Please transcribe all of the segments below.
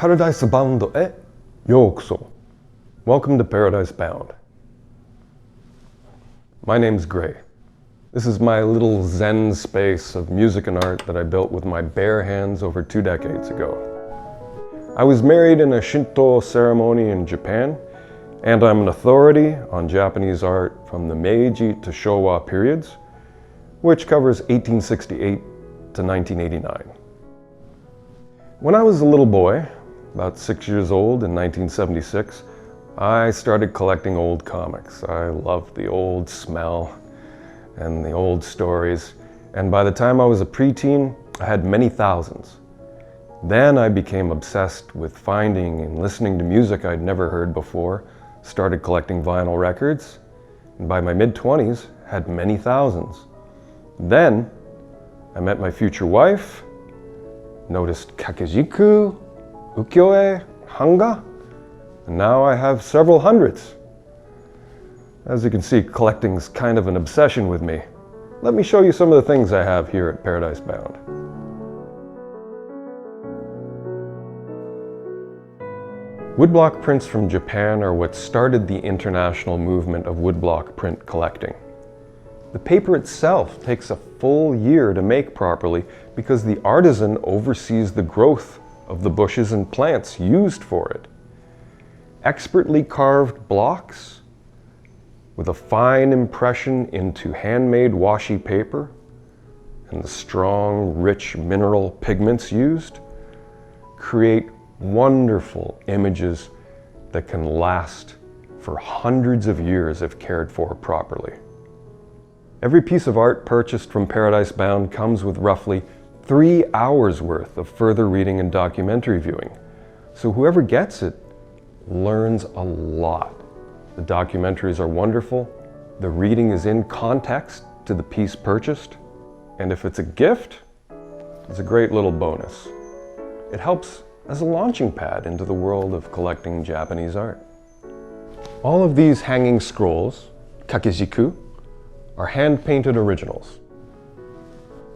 パラダイスバウンドへようこそ. Welcome to Paradise Bound. My name's Gray. This is my little zen space of music and art that I built with my bare hands over 2 decades ago. I was married in a Shinto ceremony in Japan, and I'm an authority on Japanese art from the Meiji to Showa periods, which covers 1868 to 1989. When I was a little boy, about 6 years old in 1976, I started collecting old comics. I loved the old smell and the old stories, and by the time I was a preteen, I had many thousands. Then I became obsessed with finding and listening to music I'd never heard before, started collecting vinyl records, and by my mid-20s, had many thousands. Then I met my future wife, noticed kakejiku, ukiyo-e, hanga, and now I have several hundreds. As you can see, collecting's kind of an obsession with me. Let me show you some of the things I have here at Paradise Bound. Woodblock prints from Japan are what started the international movement of woodblock print collecting. The paper itself takes a full year to make properly because the artisan oversees the growth of the bushes and plants used for it. Expertly carved blocks with a fine impression into handmade washi paper and the strong, rich mineral pigments used create wonderful images that can last for hundreds of years if cared for properly. Every piece of art purchased from Paradise Bound comes with roughly 3 hours worth of further reading and documentary viewing. So whoever gets it learns a lot. The documentaries are wonderful, the reading is in context to the piece purchased, and if it's a gift, it's a great little bonus. It helps as a launching pad into the world of collecting Japanese art. All of these hanging scrolls, kakejiku, are hand-painted originals.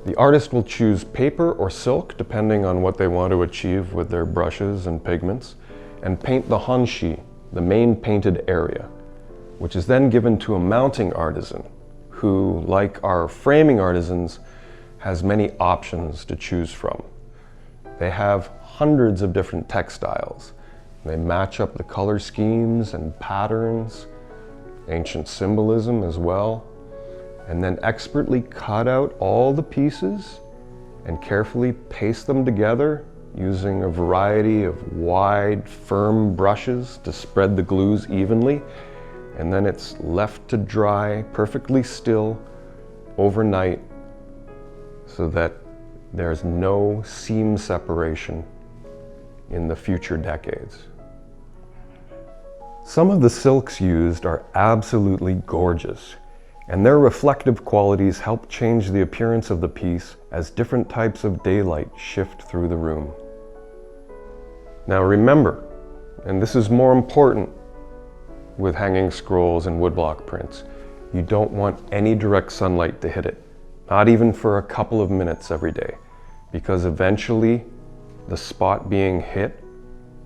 The artist will choose paper or silk depending on what they want to achieve with their brushes and pigments, and paint the hanshi, the main painted area, which is then given to a mounting artisan who, like our framing artisans, has many options to choose from. They have hundreds of different textiles. They match up the color schemes and patterns, ancient symbolism as well, and then expertly cut out all the pieces and carefully paste them together using a variety of wide, firm brushes to spread the glues evenly, and then it's left to dry perfectly still overnight so that there's no seam separation in the future decades. Some of the silks used are absolutely gorgeous, and their reflective qualities help change the appearance of the piece as different types of daylight shift through the room. Now remember, and this is more important with hanging scrolls and woodblock prints, you don't want any direct sunlight to hit it, not even for a couple of minutes every day, because eventually the spot being hit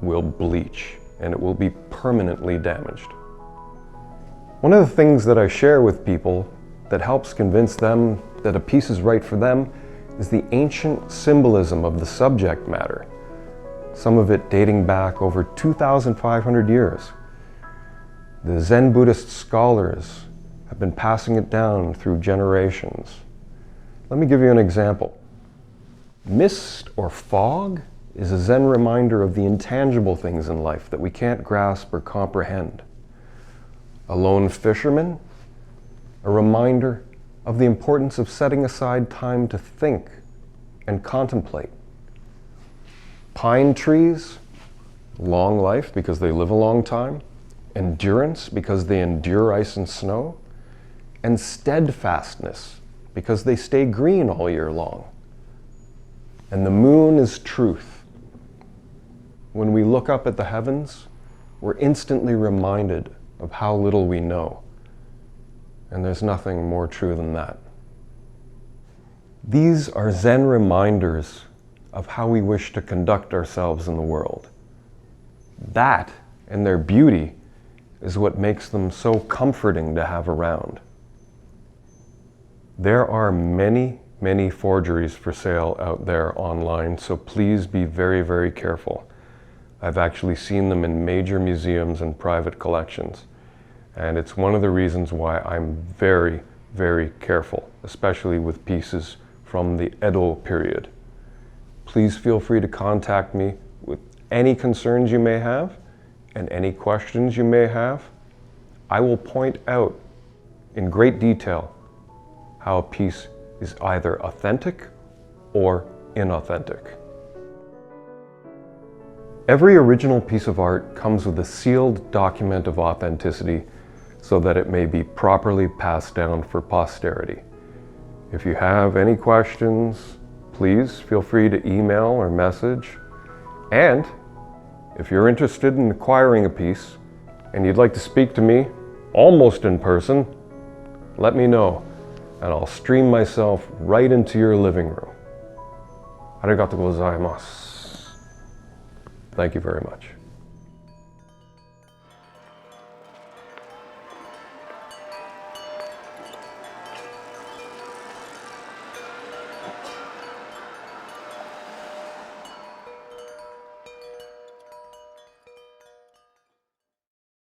will bleach and it will be permanently damaged. One of the things that I share with people that helps convince them that a piece is right for them is the ancient symbolism of the subject matter, some of it dating back over 2,500 years. The Zen Buddhist scholars have been passing it down through generations. Let me give you an example. Mist or fog is a Zen reminder of the intangible things in life that we can't grasp or comprehend. A lone fisherman, a reminder of the importance of setting aside time to think and contemplate. Pine trees, long life because they live a long time, endurance because they endure ice and snow, and steadfastness because they stay green all year long. And the moon is truth. When we look up at the heavens, we're instantly reminded of how little we know. And there's nothing more true than that. These are Zen reminders of how we wish to conduct ourselves in the world. That and their beauty is what makes them so comforting to have around. There are many, many forgeries for sale out there online, so please be very, very careful. I've actually seen them in major museums and private collections, and it's one of the reasons why I'm very, very careful, especially with pieces from the Edo period. Please feel free to contact me with any concerns you may have and any questions you may have. I will point out in great detail how a piece is either authentic or inauthentic. Every original piece of art comes with a sealed document of authenticity so that it may be properly passed down for posterity. If you have any questions, please feel free to email or message. And if you're interested in acquiring a piece and you'd like to speak to me almost in person, let me know and I'll stream myself right into your living room. Arigatou gozaimasu. Thank you very much.